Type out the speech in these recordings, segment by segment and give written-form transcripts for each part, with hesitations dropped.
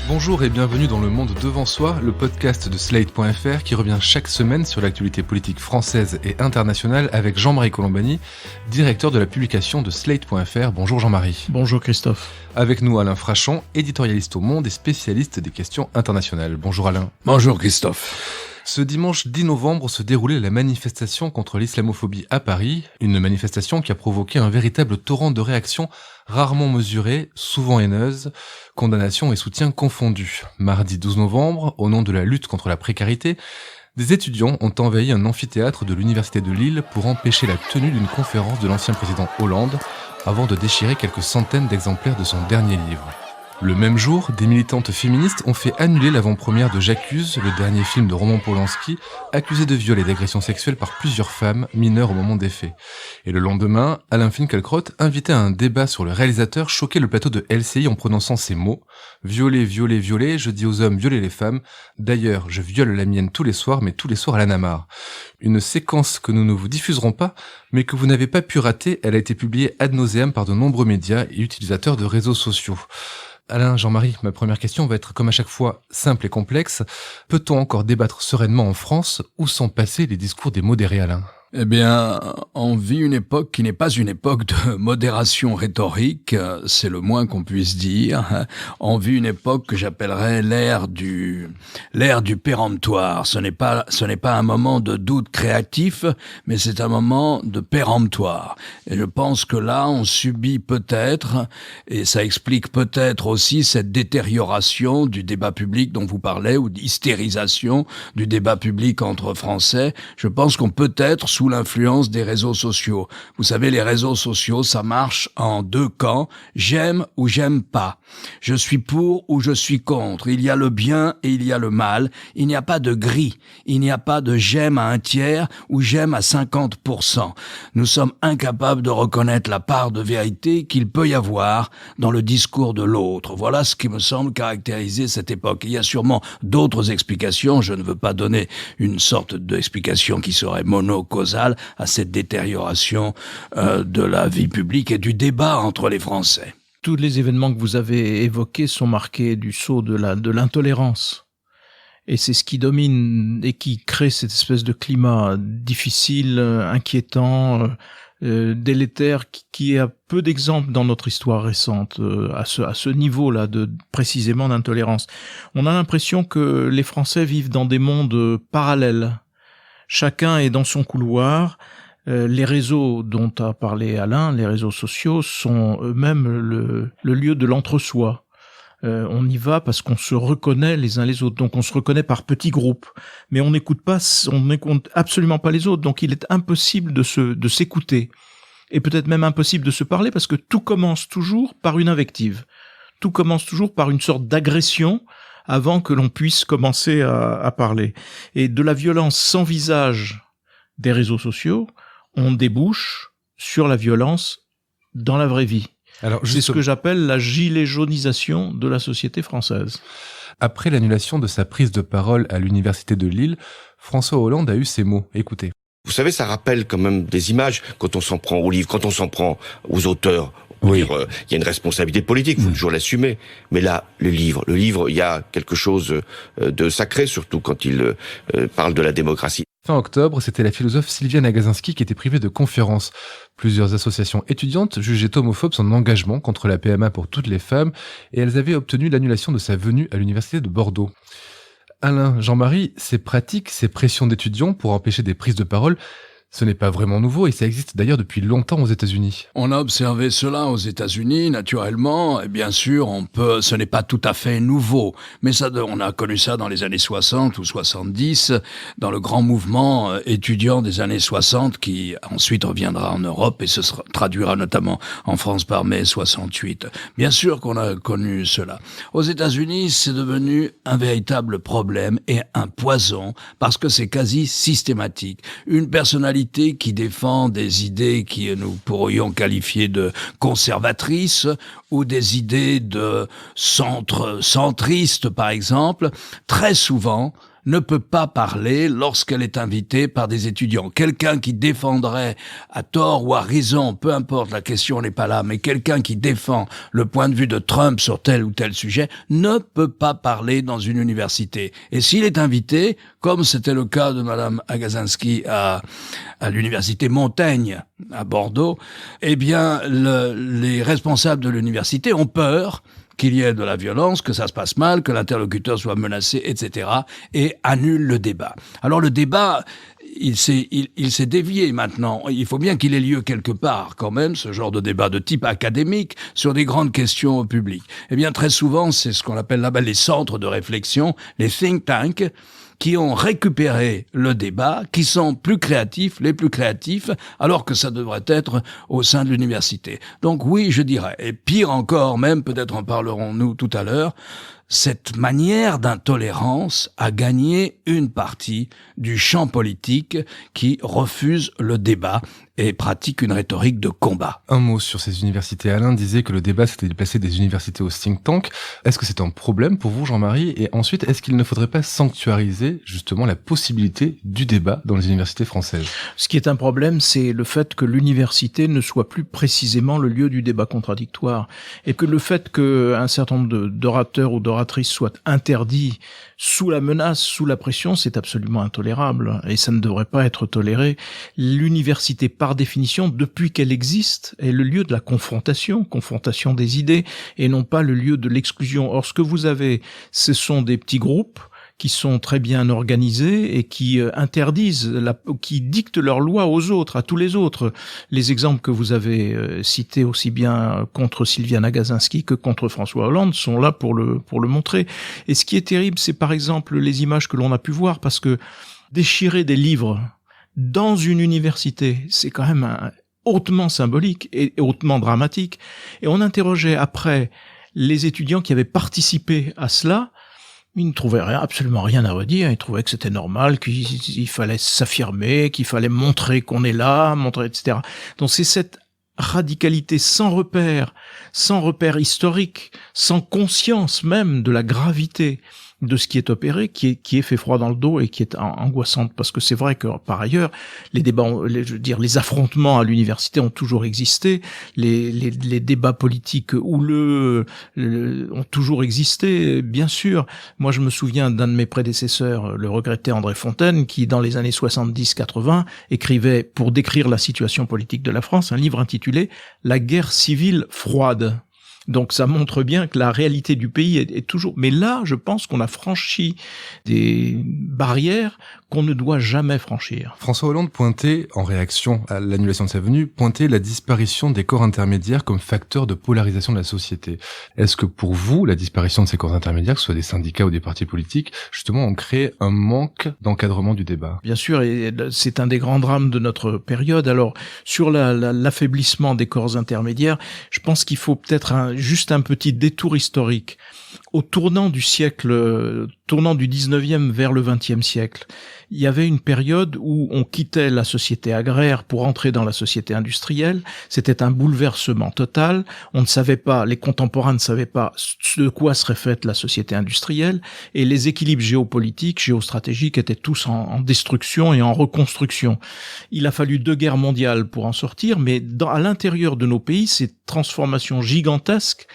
Bonjour et bienvenue dans Le Monde Devant Soi, le podcast de Slate.fr qui revient chaque semaine sur l'actualité politique française et internationale avec Jean-Marie Colombani, directeur de la publication de Slate.fr. Bonjour Jean-Marie. Bonjour Christophe. Avec nous Alain Frachon, éditorialiste au Monde et spécialiste des questions internationales. Bonjour Alain. Bonjour Christophe. Ce dimanche 10 novembre se déroulait la manifestation contre l'islamophobie à Paris, une manifestation qui a provoqué un véritable torrent de réactions rarement mesurées, souvent haineuses, condamnations et soutiens confondus. Mardi 12 novembre, au nom de la lutte contre la précarité, des étudiants ont envahi un amphithéâtre de l'université de Lille pour empêcher la tenue d'une conférence de l'ancien président Hollande avant de déchirer quelques centaines d'exemplaires de son dernier livre. Le même jour, des militantes féministes ont fait annuler l'avant-première de J'accuse, le dernier film de Roman Polanski, accusé de viol et d'agression sexuelle par plusieurs femmes mineures au moment des faits. Et le lendemain, Alain Finkielkraut invitait à un débat sur le réalisateur choqué le plateau de LCI en prononçant ces mots « Violer, violer, violer, je dis aux hommes violer les femmes. D'ailleurs, je viole la mienne tous les soirs, mais tous les soirs à la Namar. » Une séquence que nous ne vous diffuserons pas, mais que vous n'avez pas pu rater, elle a été publiée ad nauseam par de nombreux médias et utilisateurs de réseaux sociaux. Alain, Jean-Marie, ma première question va être comme à chaque fois simple et complexe. Peut-on encore débattre sereinement en France ou s'en passer les discours des modérés, Alain ? Eh bien, on vit une époque qui n'est pas une époque de modération rhétorique, c'est le moins qu'on puisse dire. On vit une époque que j'appellerais l'ère du péremptoire. Ce n'est pas un moment de doute créatif, mais c'est un moment de péremptoire. Et je pense que là, on subit peut-être, et ça explique peut-être aussi cette détérioration du débat public dont vous parlez, ou d'hystérisation du débat public entre Français. Je pense qu'on peut être sous l'influence des réseaux sociaux. Vous savez, les réseaux sociaux, ça marche en deux camps. J'aime ou j'aime pas. Je suis pour ou je suis contre. Il y a le bien et il y a le mal. Il n'y a pas de gris. Il n'y a pas de j'aime à un tiers ou j'aime à 50%. Nous sommes incapables de reconnaître la part de vérité qu'il peut y avoir dans le discours de l'autre. Voilà ce qui me semble caractériser cette époque. Il y a sûrement d'autres explications. Je ne veux pas donner une sorte d'explication qui serait monocausale à cette détérioration de la vie publique et du débat entre les Français. Tous les événements que vous avez évoqués sont marqués du sceau de l'intolérance. Et c'est ce qui domine et qui crée cette espèce de climat difficile, inquiétant, délétère, qui a peu d'exemples dans notre histoire récente à ce niveau-là précisément d'intolérance. On a l'impression que les Français vivent dans des mondes parallèles. Chacun est dans son couloir. Les réseaux dont a parlé Alain, les réseaux sociaux, sont eux-mêmes le lieu de l'entre-soi. On y va parce qu'on se reconnaît les uns les autres. Donc on se reconnaît par petits groupes. Mais on n'écoute absolument pas les autres. Donc il est impossible de s'écouter. Et peut-être même impossible de se parler parce que tout commence toujours par une invective. Tout commence toujours par une sorte d'agression avant que l'on puisse commencer à parler. Et de la violence sans visage des réseaux sociaux, on débouche sur la violence dans la vraie vie. Alors, c'est ce que j'appelle la gilet jaunisation de la société française. Après l'annulation de sa prise de parole à l'université de Lille, François Hollande a eu ces mots. Écoutez. Vous savez, ça rappelle quand même des images quand on s'en prend aux livres, quand on s'en prend aux auteurs. Oui. Il y a une responsabilité politique, faut toujours l'assumer. Mais là, le livre, il y a quelque chose de sacré, surtout quand il parle de la démocratie. Fin octobre, c'était la philosophe Sylviane Agacinski qui était privée de conférences. Plusieurs associations étudiantes jugeaient homophobe son engagement contre la PMA pour toutes les femmes et elles avaient obtenu l'annulation de sa venue à l'université de Bordeaux. Alain, Jean-Marie, ces pratiques, ces pressions d'étudiants pour empêcher des prises de parole, ce n'est pas vraiment nouveau et ça existe d'ailleurs depuis longtemps aux États-Unis. On a observé cela aux États-Unis, naturellement, et bien sûr, ce n'est pas tout à fait nouveau, mais on a connu ça dans les années 60 ou 70, dans le grand mouvement étudiant des années 60 qui ensuite reviendra en Europe et se traduira notamment en France par mai 68. Bien sûr qu'on a connu cela. Aux États-Unis, c'est devenu un véritable problème et un poison parce que c'est quasi systématique. Une personnalité qui défend des idées qui nous pourrions qualifier de conservatrices ou des idées de centristes, par exemple, très souvent ne peut pas parler lorsqu'elle est invitée par des étudiants. Quelqu'un qui défendrait à tort ou à raison, peu importe, la question n'est pas là, mais quelqu'un qui défend le point de vue de Trump sur tel ou tel sujet ne peut pas parler dans une université. Et s'il est invité, comme c'était le cas de Madame Agazinski à l'université Montaigne à Bordeaux, eh bien, les responsables de l'université ont peur qu'il y ait de la violence, que ça se passe mal, que l'interlocuteur soit menacé, etc., et annule le débat. Alors le débat, il s'est dévié maintenant. Il faut bien qu'il ait lieu quelque part, quand même, ce genre de débat de type académique sur des grandes questions au public. Eh bien, très souvent, c'est ce qu'on appelle là-bas les centres de réflexion, les think tanks, qui ont récupéré le débat, qui sont les plus créatifs, alors que ça devrait être au sein de l'université. Donc oui, je dirais, et pire encore même, peut-être en parlerons-nous tout à l'heure, cette manière d'intolérance a gagné une partie du champ politique qui refuse le débat et pratique une rhétorique de combat. Un mot sur ces universités. Alain disait que le débat s'était déplacé des universités au think tank. Est-ce que c'est un problème pour vous, Jean-Marie? Et ensuite, est-ce qu'il ne faudrait pas sanctuariser justement la possibilité du débat dans les universités françaises? Ce qui est un problème, c'est le fait que l'université ne soit plus précisément le lieu du débat contradictoire. Et que le fait qu'un certain nombre d'orateurs ou d'oratrices soient interdits sous la menace, sous la pression, c'est absolument intolérable. Et ça ne devrait pas être toléré. L'université, par définition, depuis qu'elle existe, est le lieu de la confrontation des idées, et non pas le lieu de l'exclusion. Or, ce que vous avez, ce sont des petits groupes qui sont très bien organisés et qui interdisent, qui dictent leurs lois aux autres, à tous les autres. Les exemples que vous avez cités aussi bien contre Sylviane Agazinski que contre François Hollande sont là pour le montrer. Et ce qui est terrible, c'est par exemple les images que l'on a pu voir, parce que déchirer des livres dans une université, c'est quand même hautement symbolique et hautement dramatique. Et on interrogeait après les étudiants qui avaient participé à cela. Ils ne trouvaient absolument rien à redire. Ils trouvaient que c'était normal, qu'il fallait s'affirmer, qu'il fallait montrer qu'on est là, etc. Donc c'est cette radicalité sans repère historique, sans conscience même de la gravité de ce qui est opéré, qui est fait froid dans le dos et qui est angoissante, parce que c'est vrai que par ailleurs les débats, les affrontements à l'université ont toujours existé, les débats politiques houleux ont toujours existé, bien sûr. Moi je me souviens d'un de mes prédécesseurs, le regretté André Fontaine, qui dans les années 70-80 écrivait, pour décrire la situation politique de la France, un livre intitulé La guerre civile froide. Donc ça montre bien que la réalité du pays est toujours... Mais là, je pense qu'on a franchi des barrières qu'on ne doit jamais franchir. François Hollande pointait, en réaction à l'annulation de sa venue, la disparition des corps intermédiaires comme facteur de polarisation de la société. Est-ce que pour vous, la disparition de ces corps intermédiaires, que ce soit des syndicats ou des partis politiques, justement, ont créé un manque d'encadrement du débat? Bien sûr, et c'est un des grands drames de notre période. Alors, sur l'affaiblissement des corps intermédiaires, je pense qu'il faut peut-être juste un petit détour historique. Au tournant du 19e vers le 20e siècle, il y avait une période où on quittait la société agraire pour entrer dans la société industrielle. C'était un bouleversement total. On ne savait pas, les contemporains ne savaient pas de quoi serait faite la société industrielle, et les équilibres géopolitiques, géostratégiques étaient tous en destruction et en reconstruction. Il a fallu 2 guerres mondiales pour en sortir, mais à l'intérieur de nos pays, ces transformations gigantesques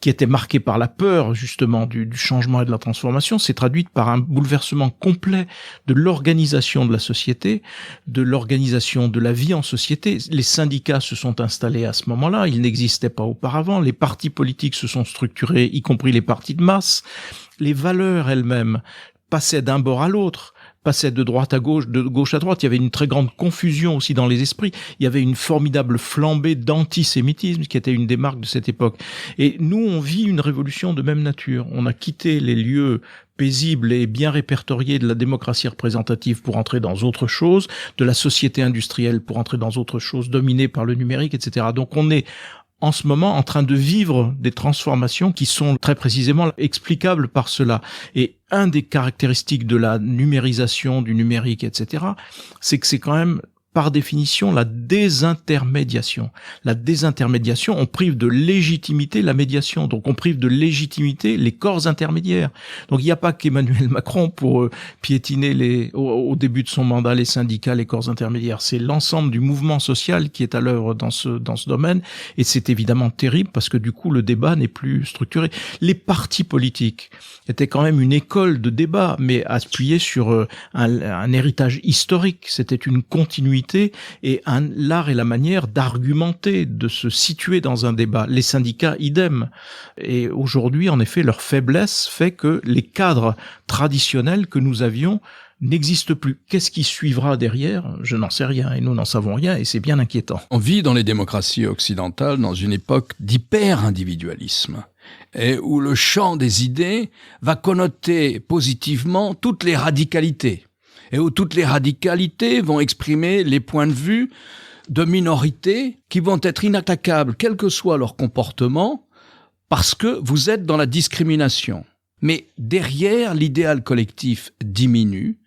qui était marquée par la peur justement du changement et de la transformation, s'est traduite par un bouleversement complet de l'organisation de la société, de l'organisation de la vie en société. Les syndicats se sont installés à ce moment-là, ils n'existaient pas auparavant, les partis politiques se sont structurés, y compris les partis de masse, les valeurs elles-mêmes passaient d'un bord à l'autre, passait de droite à gauche, de gauche à droite. Il y avait une très grande confusion aussi dans les esprits. Il y avait une formidable flambée d'antisémitisme qui était une des marques de cette époque. Et nous, on vit une révolution de même nature. On a quitté les lieux paisibles et bien répertoriés de la démocratie représentative pour entrer dans autre chose, de la société industrielle pour entrer dans autre chose, dominée par le numérique, etc. Donc on est en ce moment en train de vivre des transformations qui sont très précisément explicables par cela. Et un des caractéristiques de la numérisation, du numérique, etc., c'est que c'est quand même par définition la désintermédiation. La désintermédiation, on prive de légitimité la médiation, donc on prive de légitimité les corps intermédiaires. Donc il n'y a pas qu'Emmanuel Macron pour piétiner au début de son mandat les syndicats, les corps intermédiaires. C'est l'ensemble du mouvement social qui est à l'œuvre dans ce domaine, et c'est évidemment terrible parce que du coup le débat n'est plus structuré. Les partis politiques étaient quand même une école de débat, mais appuyée sur un héritage historique. C'était une continuité et l'art et la manière d'argumenter, de se situer dans un débat. Les syndicats, idem. Et aujourd'hui, en effet, leur faiblesse fait que les cadres traditionnels que nous avions n'existent plus. Qu'est-ce qui suivra derrière ? Je n'en sais rien, et nous n'en savons rien, et c'est bien inquiétant. On vit dans les démocraties occidentales dans une époque d'hyper-individualisme, et où le champ des idées va connoter positivement toutes les radicalités, et où toutes les radicalités vont exprimer les points de vue de minorités qui vont être inattaquables, quel que soit leur comportement, parce que vous êtes dans la discrimination. Mais derrière, l'idéal collectif diminue,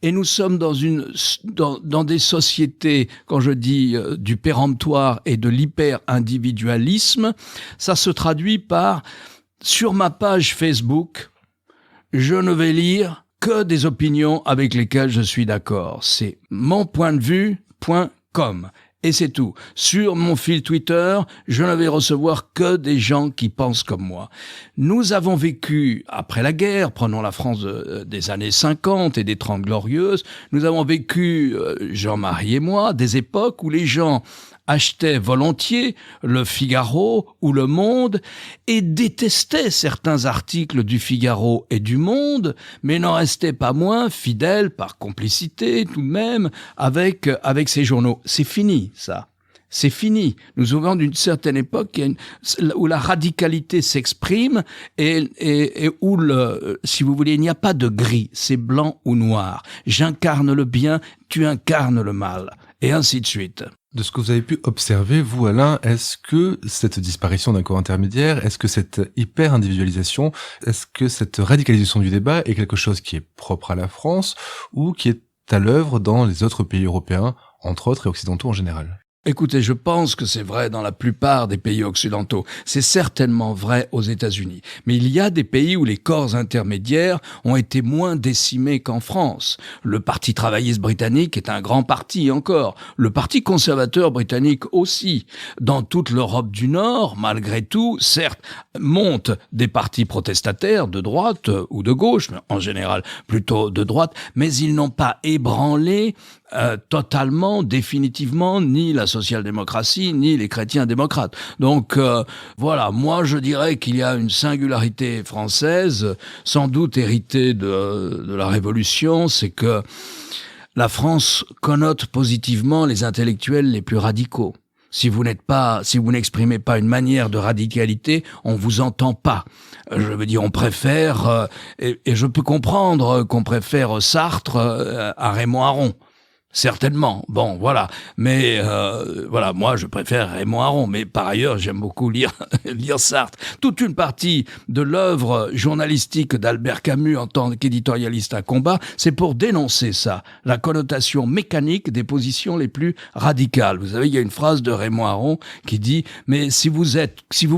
et nous sommes dans des sociétés, quand je dis du péremptoire et de l'hyper-individualisme, ça se traduit par, sur ma page Facebook, je ne vais lire que des opinions avec lesquelles je suis d'accord. C'est mon point de vue.com. Et c'est tout. Sur mon fil Twitter, je ne vais recevoir que des gens qui pensent comme moi. Nous avons vécu, après la guerre, prenons la France des années 50 et des 30 glorieuses, nous avons vécu, Jean-Marie et moi, des époques où les gens achetaient volontiers le Figaro ou le Monde et détestaient certains articles du Figaro et du Monde, mais n'en restaient pas moins fidèles par complicité tout de même avec ces journaux. C'est fini, ça. C'est fini. Nous venons d'une certaine époque où la radicalité s'exprime et où, si vous voulez, il n'y a pas de gris. C'est blanc ou noir. J'incarne le bien, tu incarnes le mal. Et ainsi de suite. De ce que vous avez pu observer, vous Alain, est-ce que cette disparition d'un corps intermédiaire, est-ce que cette hyper-individualisation, est-ce que cette radicalisation du débat est quelque chose qui est propre à la France ou qui est à l'œuvre dans les autres pays européens, entre autres et occidentaux en général ? Écoutez, je pense que c'est vrai dans la plupart des pays occidentaux. C'est certainement vrai aux États-Unis. Mais il y a des pays où les corps intermédiaires ont été moins décimés qu'en France. Le Parti travailliste britannique est un grand parti encore. Le Parti conservateur britannique aussi. Dans toute l'Europe du Nord, malgré tout, certes, montent des partis protestataires de droite ou de gauche, mais en général plutôt de droite, mais ils n'ont pas ébranlé totalement, définitivement, ni la social-démocratie, ni les chrétiens démocrates. Donc, voilà, moi je dirais qu'il y a une singularité française, sans doute héritée de la Révolution, c'est que la France connote positivement les intellectuels les plus radicaux. Si vous n'exprimez pas une manière de radicalité, on vous entend pas. Je veux dire, on préfère, et je peux comprendre qu'on préfère Sartre à Raymond Aron. Certainement. Bon, voilà. Mais voilà, moi je préfère Raymond Aron, mais par ailleurs j'aime beaucoup lire Sartre. Toute une partie de l'œuvre journalistique d'Albert Camus en tant qu'éditorialiste à combat, c'est pour dénoncer ça, la connotation mécanique des positions les plus radicales. Vous savez, il y a une phrase de Raymond Aron qui dit « Mais si vous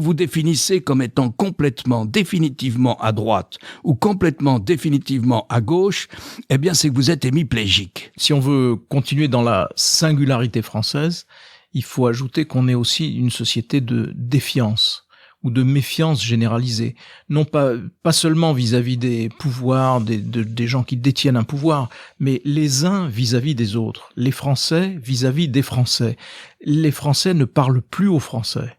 vous définissez comme étant complètement, définitivement à droite ou complètement, définitivement à gauche, eh bien c'est que vous êtes hémiplégique. » Si on veut continuer dans la singularité française, il faut ajouter qu'on est aussi une société de défiance ou de méfiance généralisée. Non pas seulement vis-à-vis des pouvoirs, des gens qui détiennent un pouvoir, mais les uns vis-à-vis des autres. Les Français vis-à-vis des Français. Les Français ne parlent plus aux Français.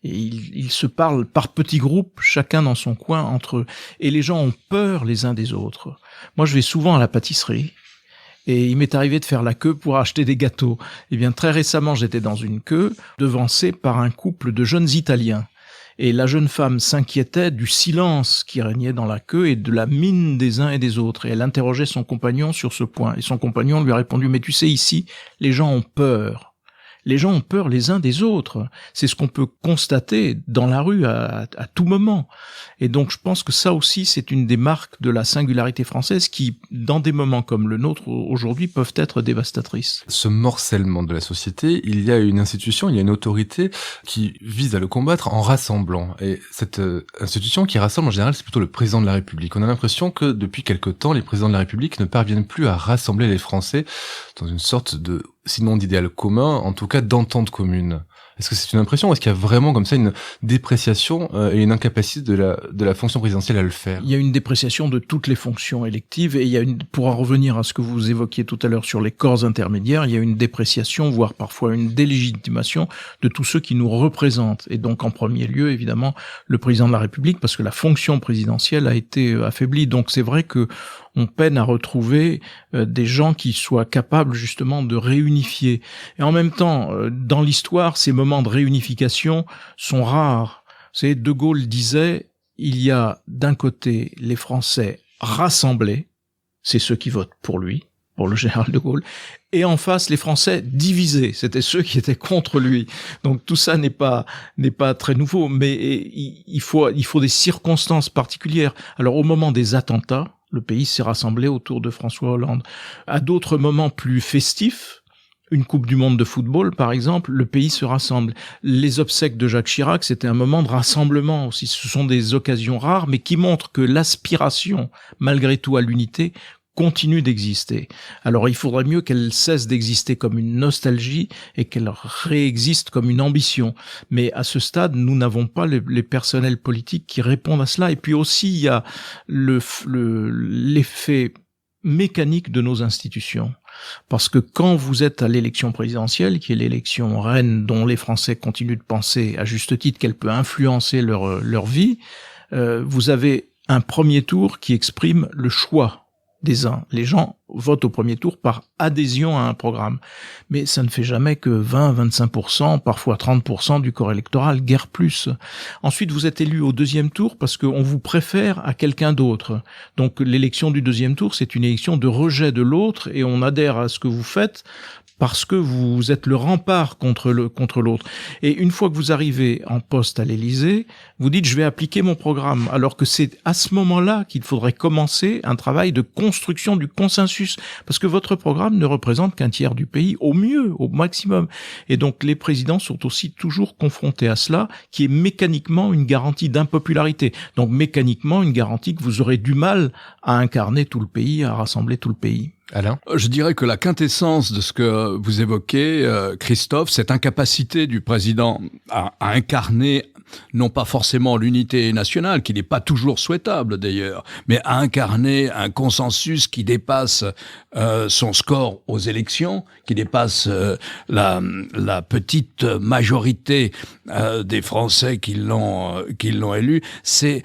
Et ils se parlent par petits groupes, chacun dans son coin entre eux. Et les gens ont peur les uns des autres. Moi, je vais souvent à la pâtisserie. Et il m'est arrivé de faire la queue pour acheter des gâteaux. Eh bien, très récemment, j'étais dans une queue, devancée par un couple de jeunes Italiens. Et la jeune femme s'inquiétait du silence qui régnait dans la queue et de la mine des uns et des autres. Et elle interrogeait son compagnon sur ce point. Et son compagnon lui a répondu « Mais tu sais, ici, les gens ont peur. Les gens ont peur les uns des autres. C'est ce qu'on peut constater dans la rue à tout moment. Et donc je pense que ça aussi, c'est une des marques de la singularité française qui, dans des moments comme le nôtre aujourd'hui, peuvent être dévastatrices. Ce morcellement de la société, il y a une institution, il y a une autorité qui vise à le combattre en rassemblant. Et cette institution qui rassemble en général, c'est plutôt le président de la République. On a l'impression que depuis quelque temps, les présidents de la République ne parviennent plus à rassembler les Français dans une sorte de, sinon d'idéal commun, en tout cas d'entente commune. Est-ce que c'est une impression ou est-ce qu'il y a vraiment comme ça une dépréciation et une incapacité de la fonction présidentielle à le faire? Il y a une dépréciation de toutes les fonctions électives et il y a pour en revenir à ce que vous évoquiez tout à l'heure sur les corps intermédiaires, il y a une dépréciation, voire parfois une délégitimation de tous ceux qui nous représentent. Et donc en premier lieu, évidemment, le président de la République, parce que la fonction présidentielle a été affaiblie. Donc c'est vrai que on peine à retrouver des gens qui soient capables justement de réunifier. Et en même temps, dans l'histoire, ces moments de réunification sont rares. C'est De Gaulle disait, il y a d'un côté les Français rassemblés, c'est ceux qui votent pour lui, pour le général de Gaulle, et en face les Français divisés, c'était ceux qui étaient contre lui. Donc tout ça n'est pas très nouveau, mais il faut des circonstances particulières. Alors au moment des attentats, le pays s'est rassemblé autour de François Hollande. À d'autres moments plus festifs, une Coupe du Monde de football, par exemple, le pays se rassemble. Les obsèques de Jacques Chirac, c'était un moment de rassemblement aussi. Ce sont des occasions rares, mais qui montrent que l'aspiration, malgré tout, à l'unité, continue d'exister. Alors il faudrait mieux qu'elle cesse d'exister comme une nostalgie et qu'elle réexiste comme une ambition. Mais à ce stade, nous n'avons pas les personnels politiques qui répondent à cela. Et puis aussi, il y a l'effet mécanique de nos institutions. Parce que quand vous êtes à l'élection présidentielle, qui est l'élection reine dont les Français continuent de penser à juste titre qu'elle peut influencer leur vie, vous avez un premier tour qui exprime le choix des uns. Les gens votent au premier tour par adhésion à un programme. Mais ça ne fait jamais que 20-25%, parfois 30% du corps électoral, guère plus. Ensuite, vous êtes élu au deuxième tour parce qu'on vous préfère à quelqu'un d'autre. Donc l'élection du deuxième tour, c'est une élection de rejet de l'autre et on adhère à ce que vous faites parce que vous êtes le rempart contre l'autre. Et une fois que vous arrivez en poste à l'Élysée, vous dites je vais appliquer mon programme, alors que c'est à ce moment-là qu'il faudrait commencer un travail de construction du consensus, parce que votre programme ne représente qu'un tiers du pays, au mieux, au maximum. Et donc les présidents sont aussi toujours confrontés à cela, qui est mécaniquement une garantie d'impopularité. Donc mécaniquement une garantie que vous aurez du mal à incarner tout le pays, à rassembler tout le pays. Alain ? Je dirais que la quintessence de ce que vous évoquez, Christophe, cette incapacité du président à incarner non pas forcément l'unité nationale, qui n'est pas toujours souhaitable d'ailleurs, mais à incarner un consensus qui dépasse son score aux élections, qui dépasse la petite majorité des Français qui l'ont élu. C'est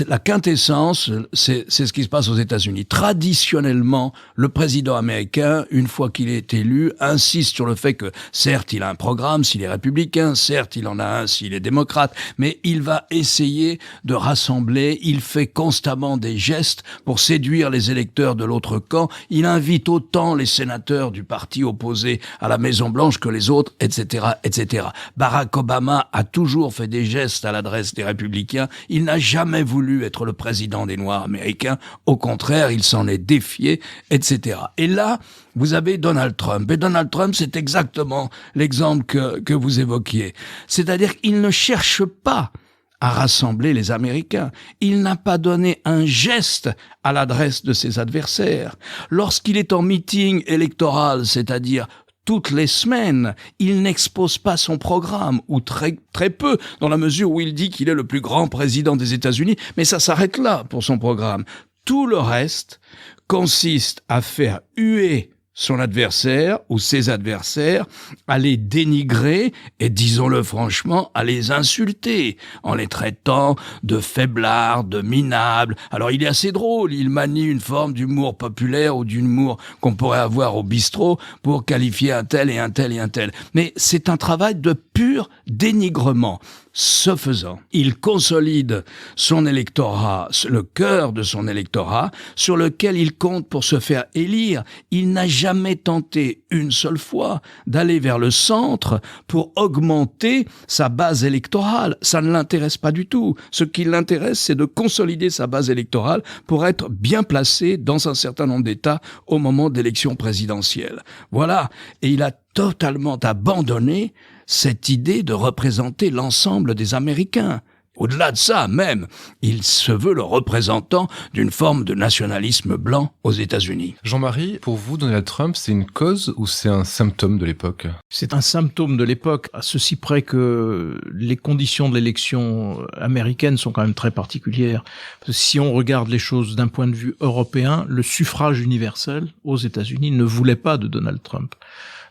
la quintessence, c'est ce qui se passe aux États-Unis. Traditionnellement, le président américain, une fois qu'il est élu, insiste sur le fait que certes il a un programme s'il est républicain, certes il en a un s'il est démocrate, mais il va essayer de rassembler, il fait constamment des gestes pour séduire les électeurs de l'autre camp, il invite autant les sénateurs du parti opposé à la Maison-Blanche que les autres, etc., etc. Barack Obama a toujours fait des gestes à l'adresse des républicains, il n'a jamais voulu être le président des Noirs américains, au contraire, il s'en est défié, etc. Et là, vous avez Donald Trump. Et Donald Trump, c'est exactement l'exemple que vous évoquiez. C'est-à-dire qu'il ne cherche pas à rassembler les Américains. Il n'a pas donné un geste à l'adresse de ses adversaires. Lorsqu'il est en meeting électoral, c'est-à-dire toutes les semaines, il n'expose pas son programme, ou très, très peu, dans la mesure où il dit qu'il est le plus grand président des États-Unis, mais ça s'arrête là pour son programme. Tout le reste consiste à faire huer son adversaire ou ses adversaires, à les dénigrer et, disons-le franchement, à les insulter en les traitant de faiblards, de minables. Alors il est assez drôle, il manie une forme d'humour populaire ou d'humour qu'on pourrait avoir au bistrot pour qualifier un tel et un tel et un tel. Mais c'est un travail de pur dénigrement. Ce faisant, il consolide son électorat, le cœur de son électorat, sur lequel il compte pour se faire élire. Il n'a jamais jamais tenté une seule fois d'aller vers le centre pour augmenter sa base électorale. Ça ne l'intéresse pas du tout. Ce qui l'intéresse, c'est de consolider sa base électorale pour être bien placé dans un certain nombre d'États au moment d'élections présidentielles. Voilà. Et il a totalement abandonné cette idée de représenter l'ensemble des Américains. Au-delà de ça, même, il se veut le représentant d'une forme de nationalisme blanc aux États-Unis. Jean-Marie, pour vous, Donald Trump, c'est une cause ou c'est un symptôme de l'époque ? C'est un symptôme de l'époque, à ceci près que les conditions de l'élection américaine sont quand même très particulières. Parce que si on regarde les choses d'un point de vue européen, le suffrage universel aux États-Unis ne voulait pas de Donald Trump.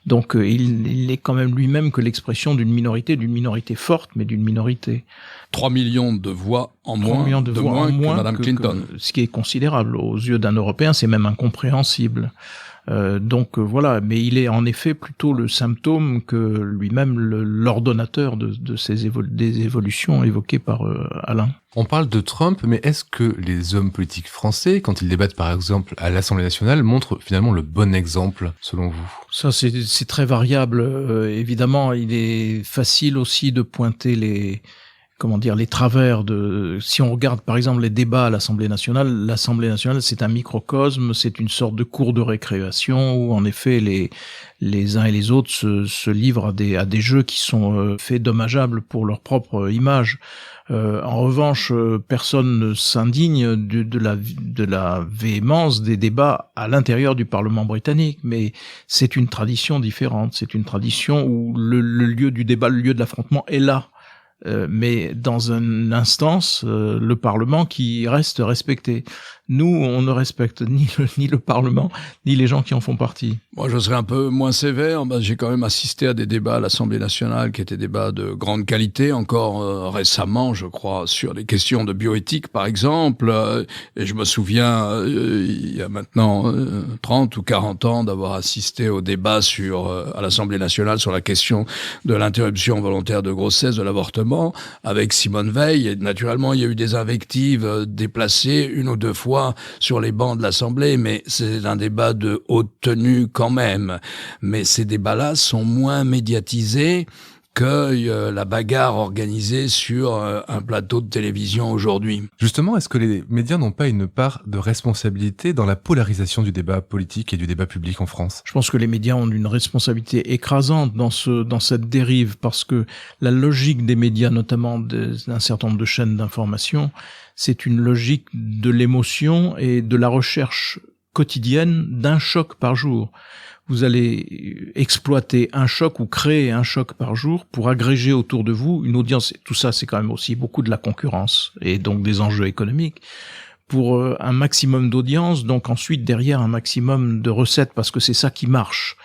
Donc il est quand même lui-même que l'expression d'une minorité forte, mais d'une minorité. 3 millions de voix en moins, que Mme Clinton. Ce qui est considérable. Aux yeux d'un Européen, c'est même incompréhensible. Donc voilà, mais il est en effet plutôt le symptôme que lui-même l'ordonnateur des évolutions évoquées par Alain. On parle de Trump, mais est-ce que les hommes politiques français, quand ils débattent par exemple à l'Assemblée nationale, montrent finalement le bon exemple, selon vous ? Ça, c'est très variable. Évidemment, il est facile aussi de pointer les travers si on regarde par exemple les débats à l'Assemblée nationale, c'est un microcosme, c'est une sorte de cour de récréation où en effet les uns et les autres se livrent à des jeux qui sont faits dommageables pour leur propre image. En revanche, personne ne s'indigne de la véhémence des débats à l'intérieur du Parlement britannique, mais c'est une tradition différente, c'est une tradition où le lieu du débat, le lieu de l'affrontement est là. Mais dans une instance, le Parlement qui reste respecté. Nous, on ne respecte ni le Parlement, ni les gens qui en font partie. Moi, je serais un peu moins sévère. J'ai quand même assisté à des débats à l'Assemblée nationale qui étaient des débats de grande qualité, encore récemment, je crois, sur les questions de bioéthique, par exemple. Et je me souviens, il y a maintenant 30 ou 40 ans, d'avoir assisté au débat à l'Assemblée nationale sur la question de l'interruption volontaire de grossesse, de l'avortement, avec Simone Veil. Et naturellement, il y a eu des invectives déplacées une ou deux fois sur les bancs de l'Assemblée, mais c'est un débat de haute tenue quand même. Mais ces débats-là sont moins médiatisés que la bagarre organisée sur un plateau de télévision aujourd'hui. Justement, est-ce que les médias n'ont pas une part de responsabilité dans la polarisation du débat politique et du débat public en France ? Je pense que les médias ont une responsabilité écrasante dans cette dérive, parce que la logique des médias, notamment d'un certain nombre de chaînes d'information, c'est une logique de l'émotion et de la recherche quotidienne d'un choc par jour. Vous allez exploiter un choc ou créer un choc par jour pour agréger autour de vous une audience. Tout ça, c'est quand même aussi beaucoup de la concurrence et donc des enjeux économiques. Pour un maximum d'audience, donc ensuite derrière un maximum de recettes, parce que c'est ça qui marche.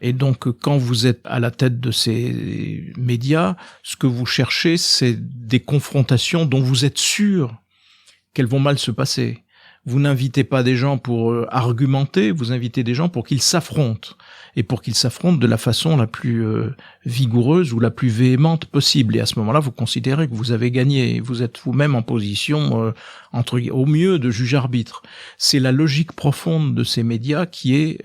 Et donc, quand vous êtes à la tête de ces médias, ce que vous cherchez, c'est des confrontations dont vous êtes sûr qu'elles vont mal se passer. Vous n'invitez pas des gens pour argumenter, vous invitez des gens pour qu'ils s'affrontent, et pour qu'ils s'affrontent de la façon la plus vigoureuse ou la plus véhémente possible. Et à ce moment-là, vous considérez que vous avez gagné, vous êtes vous-même en position, au mieux, de juge-arbitre. C'est la logique profonde de ces médias qui est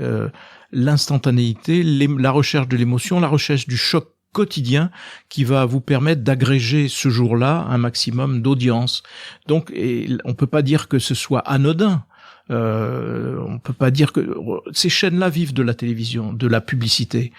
l'instantanéité, la recherche de l'émotion, la recherche du choc quotidien qui va vous permettre d'agréger ce jour-là un maximum d'audience. Donc, on peut pas dire que ce soit anodin. On peut pas dire que ces chaînes-là vivent de la télévision, de la publicité.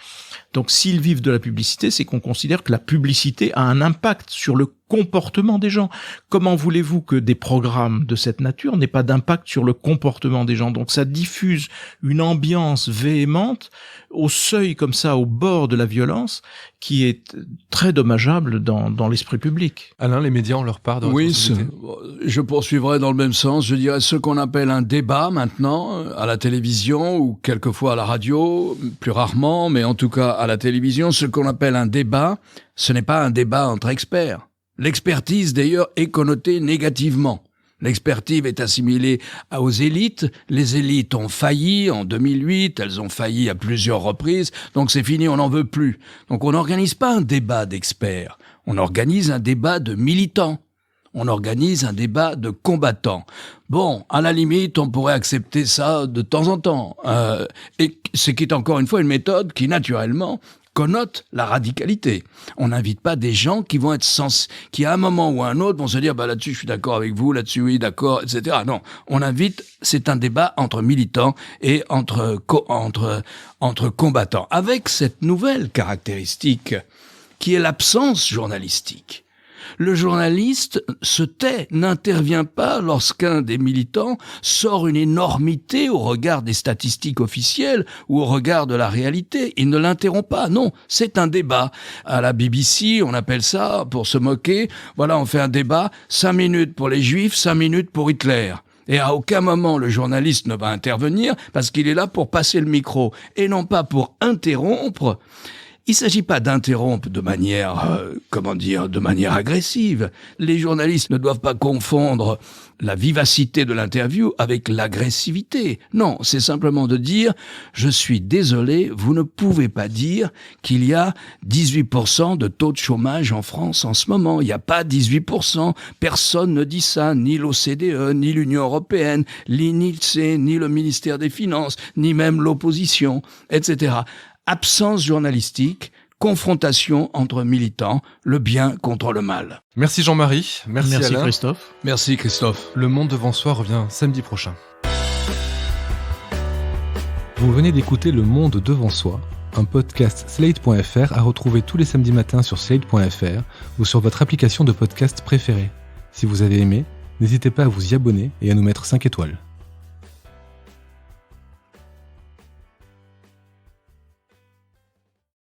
Donc, s'ils vivent de la publicité, c'est qu'on considère que la publicité a un impact sur le comportement des gens. Comment voulez-vous que des programmes de cette nature n'aient pas d'impact sur le comportement des gens? Donc ça diffuse une ambiance véhémente au seuil comme ça, au bord de la violence, qui est très dommageable dans l'esprit public. Alain, les médias ont leur part de responsabilité. Oui, je poursuivrai dans le même sens. Je dirais ce qu'on appelle un débat maintenant, à la télévision ou quelquefois à la radio, plus rarement, mais en tout cas à la télévision, ce qu'on appelle un débat, ce n'est pas un débat entre experts. L'expertise, d'ailleurs, est connotée négativement. L'expertise est assimilée aux élites. Les élites ont failli en 2008, elles ont failli à plusieurs reprises, donc c'est fini, on n'en veut plus. Donc on n'organise pas un débat d'experts, on organise un débat de militants. on organise un débat de combattants. Bon, à la limite, on pourrait accepter ça de temps en temps. Et ce qui est encore une fois une méthode qui, naturellement, connote la radicalité. On n'invite pas des gens qui vont être qui à un moment ou à un autre vont se dire là-dessus je suis d'accord avec vous, là-dessus oui d'accord, etc. Non, on invite, c'est un débat entre militants et entre combattants, avec cette nouvelle caractéristique qui est l'absence journalistique. Le journaliste se tait, n'intervient pas lorsqu'un des militants sort une énormité au regard des statistiques officielles ou au regard de la réalité. Il ne l'interrompt pas. Non, c'est un débat. À la BBC, on appelle ça, pour se moquer, voilà, on fait un débat, 5 minutes pour les Juifs, 5 minutes pour Hitler. Et à aucun moment le journaliste ne va intervenir parce qu'il est là pour passer le micro et non pas pour interrompre. Il s'agit pas d'interrompre de manière, de manière agressive. Les journalistes ne doivent pas confondre la vivacité de l'interview avec l'agressivité. Non, c'est simplement de dire « Je suis désolé, vous ne pouvez pas dire qu'il y a 18% de taux de chômage en France en ce moment. Il n'y a pas 18%. Personne ne dit ça, ni l'OCDE, ni l'Union européenne, ni l'INSEE, ni le ministère des Finances, ni même l'opposition, etc. » Absence journalistique, confrontation entre militants, le bien contre le mal. Merci Jean-Marie, merci Alain. Christophe. Merci Christophe. Le Monde devant soi revient samedi prochain. Vous venez d'écouter Le Monde devant soi, un podcast Slate.fr à retrouver tous les samedis matins sur Slate.fr ou sur votre application de podcast préférée. Si vous avez aimé, n'hésitez pas à vous y abonner et à nous mettre 5 étoiles.